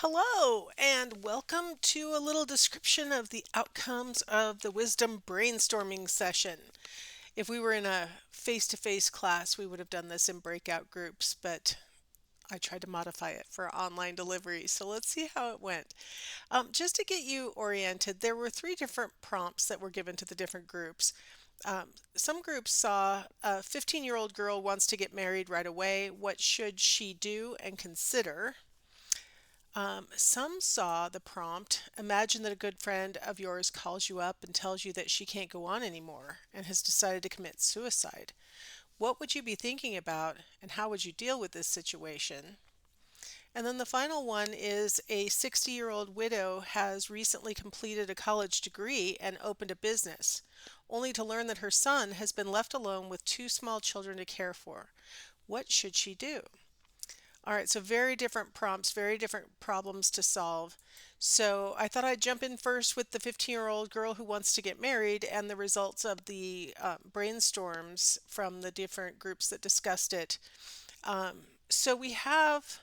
Hello, and welcome to a little description of the outcomes of the wisdom brainstorming session. If we were in a face to face class, we would have done this in breakout groups, but I tried to modify it for online delivery. So let's see how it went. Just to get you oriented, there were three different prompts that were given to the different groups. Some groups saw a 15-year-old girl wants to get married right away. What should she do and consider? Some saw the prompt, imagine that a good friend of yours calls you up and tells you that she can't go on anymore and has decided to commit suicide. What would you be thinking about and how would you deal with this situation? And then the final one is a 60-year-old widow has recently completed a college degree and opened a business, only to learn that her son has been left alone with two small children to care for. What should she do? All right, so very different prompts, very different problems to solve. So I thought I'd jump in first with the 15-year-old girl who wants to get married and the results of the brainstorms from the different groups that discussed it. So we have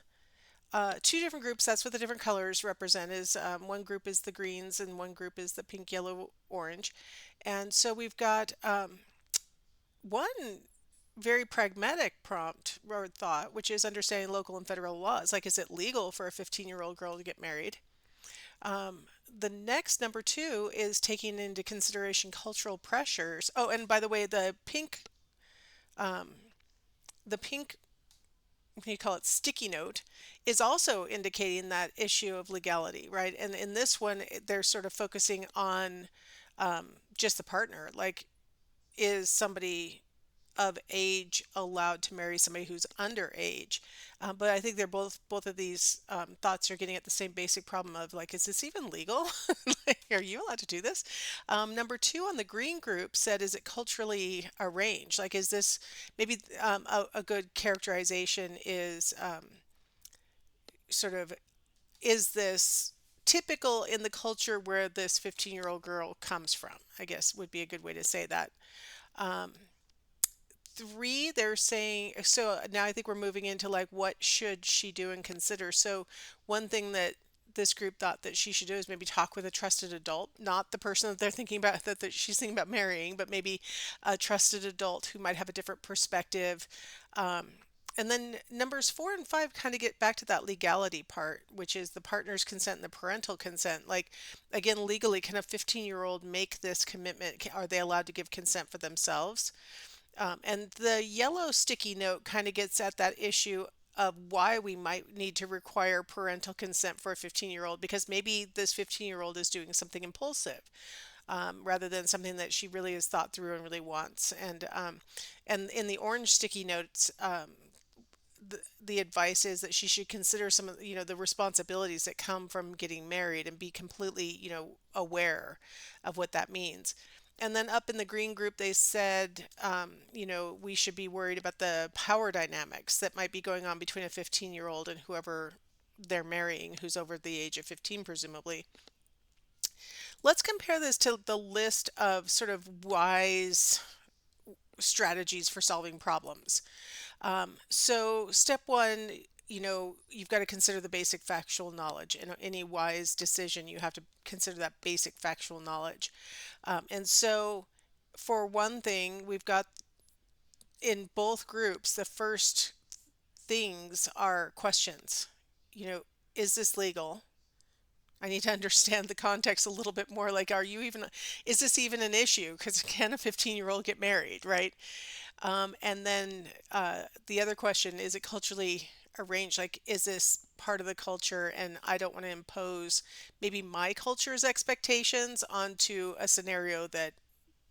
two different groups. That's what the different colors represent. Is one group is the greens and one group is the pink, yellow, orange. And so we've got one very pragmatic prompt or thought, which is understanding local and federal laws. Like, is it legal for a 15-year-old girl to get married? The next, number two, is taking into consideration cultural pressures. Oh, and by the way, the pink, what do you call it, sticky note, is also indicating that issue of legality, right? And in this one, they're sort of focusing on just the partner. Like, is somebody of age allowed to marry somebody who's underage? But I think they're both of these thoughts are getting at the same basic problem of like, is this even legal? Like, are you allowed to do this? Number two on the green group said, is it culturally arranged? Like, is this maybe a good characterization is sort of, is this typical in the culture where this 15-year-old girl comes from? I guess would be a good way to say that. Three, they're saying, so now I think we're moving into like, what should she do and consider? So one thing that this group thought that she should do is maybe talk with a trusted adult, not the person that they're thinking about, that she's thinking about marrying, but maybe a trusted adult who might have a different perspective. Um, and then numbers four and five kind of get back to that legality part, which is the partner's consent and the parental consent. Like, again, legally, can a 15-year-old make this commitment? Are they allowed to give consent for themselves? And the yellow sticky note kind of gets at that issue of why we might need to require parental consent for a 15-year-old, because maybe this 15-year-old is doing something impulsive rather than something that she really has thought through and really wants. And in the orange sticky notes, the advice is that she should consider some of the responsibilities that come from getting married and be completely aware of what that means. And then up in the green group, they said, we should be worried about the power dynamics that might be going on between a 15-year-old and whoever they're marrying, who's over the age of 15, presumably. Let's compare this to the list of sort of wise strategies for solving problems. So, step one, you've got to consider the basic factual knowledge. In any wise decision, you have to consider that basic factual knowledge. And so, for one thing, we've got in both groups, the first things are questions. You know, is this legal? I need to understand the context a little bit more. Like, is this even an issue? Because can a 15-year-old get married, right? And then the other question, is it culturally arranged? Like, is this part of the culture? And I don't want to impose maybe my culture's expectations onto a scenario that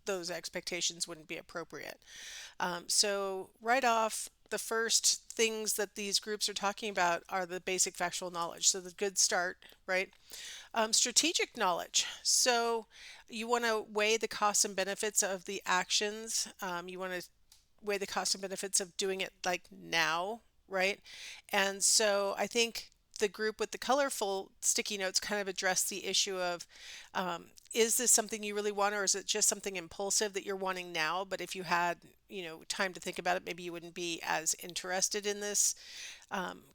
those expectations wouldn't be appropriate. So, right off, the first things that these groups are talking about are the basic factual knowledge. So, the good start, right? Strategic knowledge. So, you want to weigh the costs and benefits of the actions. You want to weigh the cost and benefits of doing it like now, right? And so I think the group with the colorful sticky notes kind of addressed the issue of, is this something you really want, or is it just something impulsive that you're wanting now? But if you had, time to think about it, maybe you wouldn't be as interested in this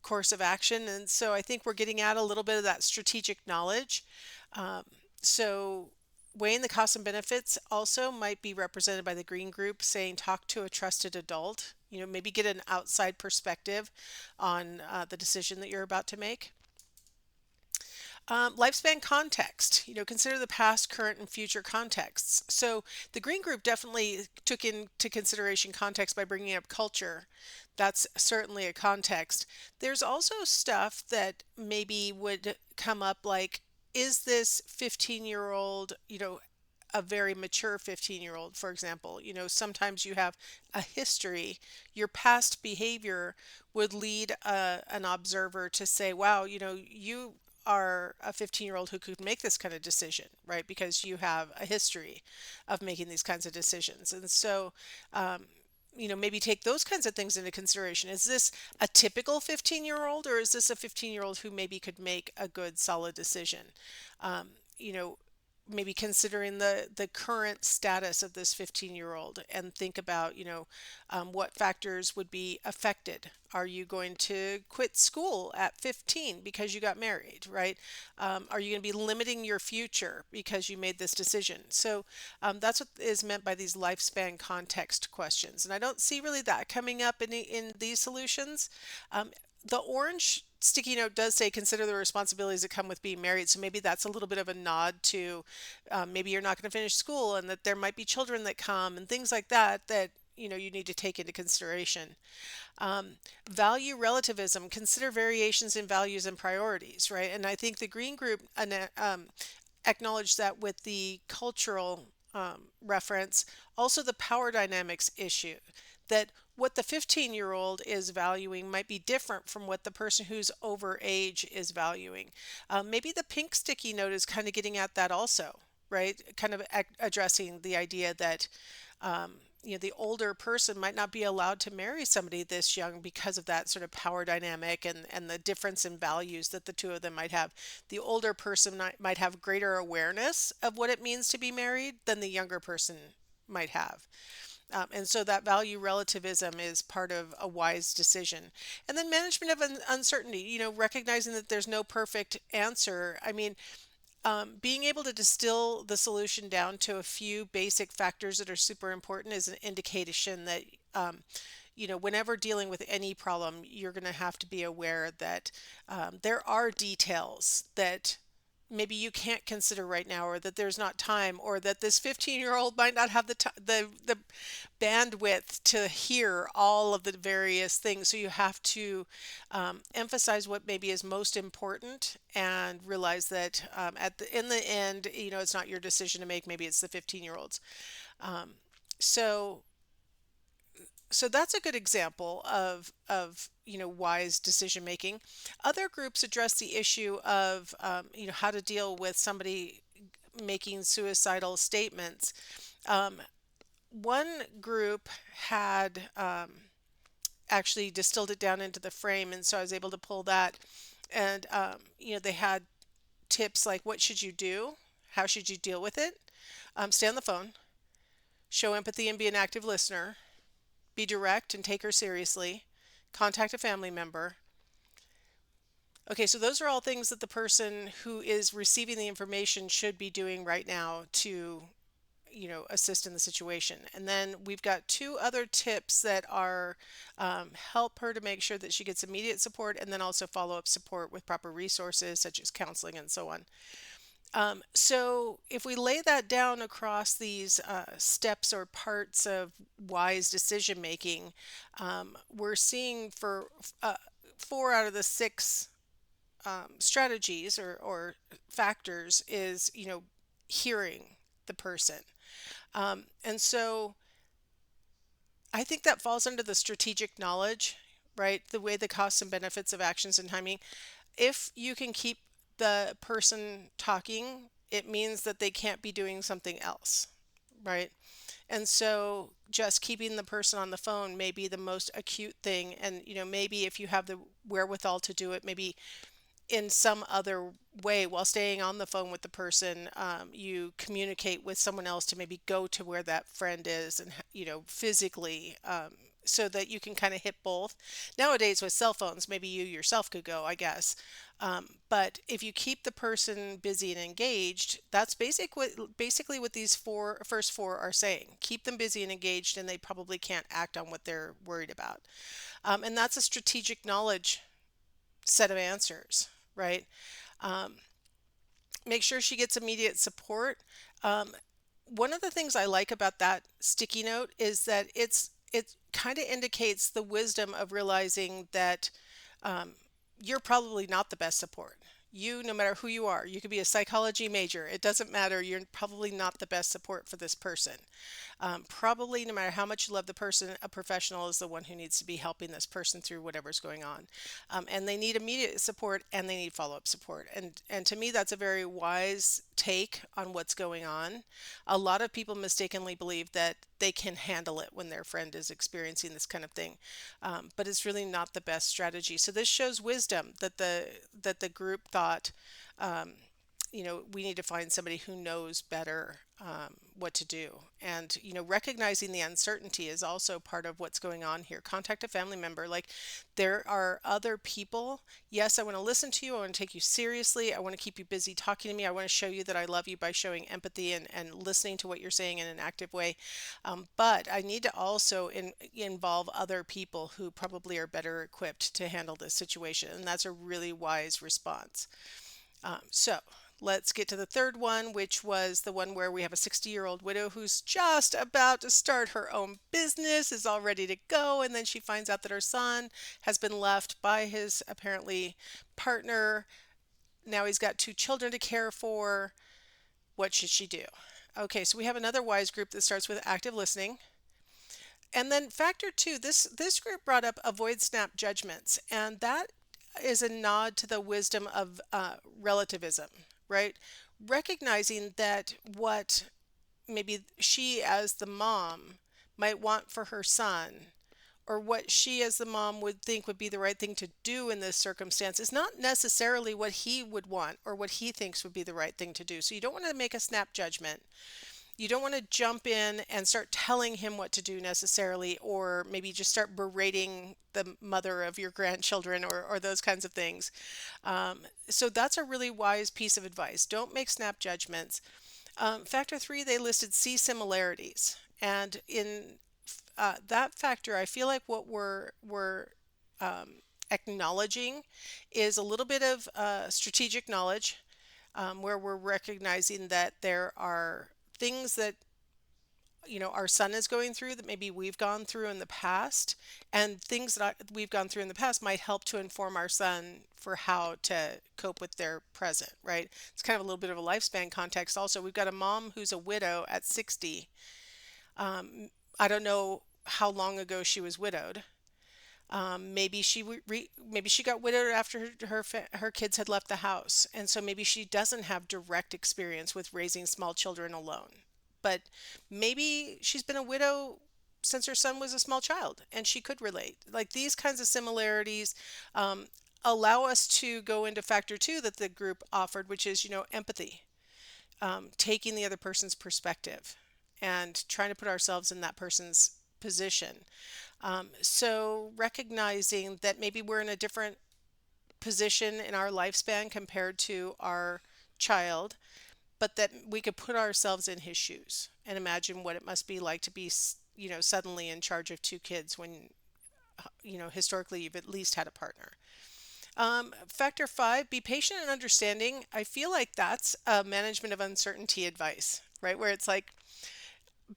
course of action. And so I think we're getting at a little bit of that strategic knowledge. Um, so weighing the costs and benefits also might be represented by the green group saying talk to a trusted adult. Maybe get an outside perspective on the decision that you're about to make. Lifespan context, consider the past, current, and future contexts. So the green group definitely took into consideration context by bringing up culture. That's certainly a context. There's also stuff that maybe would come up like, is this 15-year-old, a very mature 15-year-old, for example? Sometimes you have a history. Your past behavior would lead an observer to say, wow, you are a 15-year-old who could make this kind of decision, right? Because you have a history of making these kinds of decisions. And so, maybe take those kinds of things into consideration. Is this a typical 15-year-old, or is this a 15-year-old who maybe could make a good, solid decision? Um, you know, Maybe considering the current status of this 15-year-old and think about, what factors would be affected. Are you going to quit school at 15 because you got married, right? Are you going to be limiting your future because you made this decision? So that's what is meant by these lifespan context questions. And I don't see really that coming up in these solutions. The orange sticky note does say consider the responsibilities that come with being married. So maybe that's a little bit of a nod to maybe you're not going to finish school and that there might be children that come and things like that you need to take into consideration. Value relativism, consider variations in values and priorities, right? And I think the green group acknowledged that with the cultural reference, also the power dynamics issue, that what the 15-year-old is valuing might be different from what the person who's over age is valuing. Maybe the pink sticky note is kind of getting at that also, right? Kind of addressing the idea that the older person might not be allowed to marry somebody this young because of that sort of power dynamic and the difference in values that the two of them might have. The older person might have greater awareness of what it means to be married than the younger person might have. And so that value relativism is part of a wise decision. And then management of uncertainty, recognizing that there's no perfect answer. I mean, being able to distill the solution down to a few basic factors that are super important is an indication that, whenever dealing with any problem, you're going to have to be aware that there are details that maybe you can't consider right now, or that there's not time, or that this 15-year-old might not have the bandwidth to hear all of the various things. So you have to emphasize what maybe is most important and realize that in the end, it's not your decision to make. Maybe it's the 15-year-old's. Um, so so that's a good example of wise decision making. Other groups address the issue of how to deal with somebody making suicidal statements. Um, One group had actually distilled it down into the frame, and so I was able to pull that. And they had tips like, what should you do? How should you deal with it? Stay on the phone, show empathy and be an active listener, be direct and take her seriously, contact a family member. Okay, so those are all things that the person who is receiving the information should be doing right now to, assist in the situation. And then we've got two other tips that are help her to make sure that she gets immediate support and then also follow-up support with proper resources such as counseling and so on. So if we lay that down across these steps or parts of wise decision making, we're seeing for 4 out of the 6 strategies or factors is, hearing the person. And so I think that falls under the strategic knowledge, right? The way the costs and benefits of actions and timing. If you can keep the person talking, it means that they can't be doing something else, right? And so just keeping the person on the phone may be the most acute thing. And, maybe if you have the wherewithal to do it, maybe in some other way while staying on the phone with the person. You communicate with someone else to maybe go to where that friend is and, physically, so that you can kind of hit both. Nowadays with cell phones, maybe you yourself could go, I guess. But if you keep the person busy and engaged, that's basically what these first four are saying. Keep them busy and engaged, and they probably can't act on what they're worried about. And that's a strategic knowledge set of answers, right? Um, Make sure she gets immediate support. Um, One of the things I like about that sticky note is that it kind of indicates the wisdom of realizing that you're probably not the best support. You, no matter who you are, you could be a psychology major. It doesn't matter. You're probably not the best support for this person. Probably, no matter how much you love the person, a professional is the one who needs to be helping this person through whatever's going on. And they need immediate support and they need follow up support. And to me, that's a very wise take on what's going on. A lot of people mistakenly believe that they can handle it when their friend is experiencing this kind of thing, but it's really not the best strategy. So this shows wisdom that the group thought, we need to find somebody who knows better what to do. And, recognizing the uncertainty is also part of what's going on here. Contact a family member. Like, there are other people. Yes, I want to listen to you. I want to take you seriously. I want to keep you busy talking to me. I want to show you that I love you by showing empathy and listening to what you're saying in an active way. But I need to also involve other people who probably are better equipped to handle this situation. And that's a really wise response. So let's get to the third one, which was the one where we have a 60-year-old widow who's just about to start her own business, is all ready to go, and then she finds out that her son has been left by his apparently partner. Now he's got two children to care for. What should she do? Okay, so we have another wise group that starts with active listening. And then factor two, this group brought up avoid snap judgments, and that is a nod to the wisdom of relativism, right? Recognizing that what maybe she as the mom might want for her son, or what she as the mom would think would be the right thing to do in this circumstance, is not necessarily what he would want or what he thinks would be the right thing to do. So you don't want to make a snap judgment. You don't want to jump in and start telling him what to do necessarily, or maybe just start berating the mother of your grandchildren, or those kinds of things. So that's a really wise piece of advice. Don't make snap judgments. Factor three, they listed see similarities. And in that factor, I feel like what we're acknowledging is a little bit of strategic knowledge, where we're recognizing that there are things that our son is going through that maybe we've gone through in the past, and things that we've gone through in the past might help to inform our son for how to cope with their present, right? It's kind of a little bit of a lifespan context. Also, we've got a mom who's a widow at 60. I don't know how long ago she was widowed. Maybe she got widowed after her kids had left the house, and so maybe she doesn't have direct experience with raising small children alone. But maybe she's been a widow since her son was a small child, and she could relate. Like, these kinds of similarities allow us to go into factor two that the group offered, which is empathy, taking the other person's perspective and trying to put ourselves in that person's position. So recognizing that maybe we're in a different position in our lifespan compared to our child, but that we could put ourselves in his shoes and imagine what it must be like to be, suddenly in charge of two kids when, historically you've at least had a partner. Factor five, be patient and understanding. I feel like that's a management of uncertainty advice, right? Where it's like,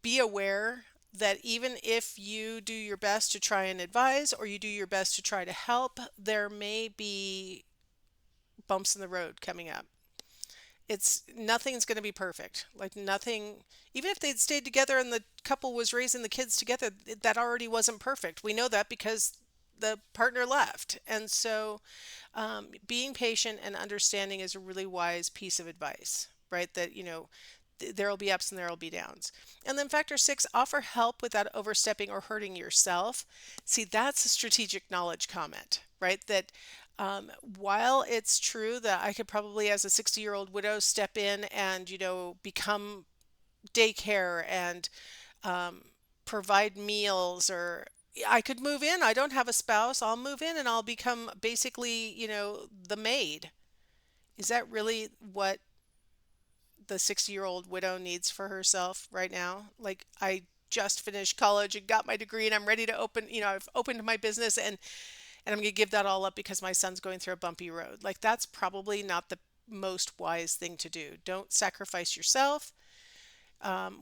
be aware that even if you do your best to try and advise, or you do your best to try to help, there may be bumps in the road coming up. Nothing's going to be perfect. Like, nothing, even if they'd stayed together and the couple was raising the kids together, that already wasn't perfect. We know that because the partner left. And so being patient and understanding is a really wise piece of advice, right? That, there'll be ups and there'll be downs. And then factor six, offer help without overstepping or hurting yourself. See, that's a strategic knowledge comment, right? That While it's true that I could probably, as a 60-year-old widow, step in and, become daycare and provide meals, or I could move in. I don't have a spouse. I'll move in and I'll become basically, the maid. Is that really what the 60-year-old widow needs for herself right now? Like, I just finished college and got my degree and I'm ready to open, I've opened my business, and I'm going to give that all up because my son's going through a bumpy road. Like, that's probably not the most wise thing to do. Don't sacrifice yourself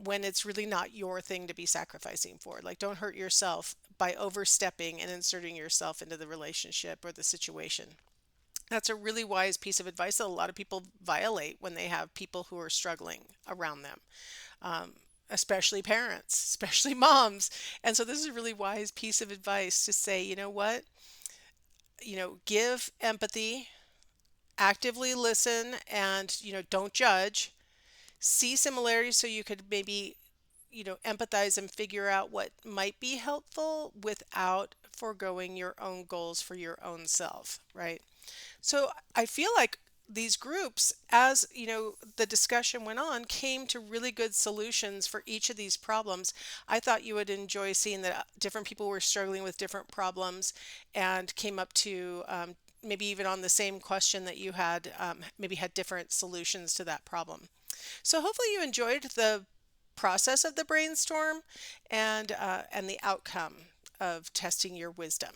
when it's really not your thing to be sacrificing for. Like, don't hurt yourself by overstepping and inserting yourself into the relationship or the situation. That's a really wise piece of advice that a lot of people violate when they have people who are struggling around them, especially parents, especially moms. And so, this is a really wise piece of advice to say, you know what? Give empathy, actively listen, and, don't judge. See similarities so you could maybe, empathize and figure out what might be helpful without foregoing your own goals for your own self, right? So I feel like these groups, as the discussion went on, came to really good solutions for each of these problems. I thought you would enjoy seeing that different people were struggling with different problems and came up to maybe even on the same question that you had, maybe had different solutions to that problem. So hopefully you enjoyed the process of the brainstorm and the outcome of testing your wisdom.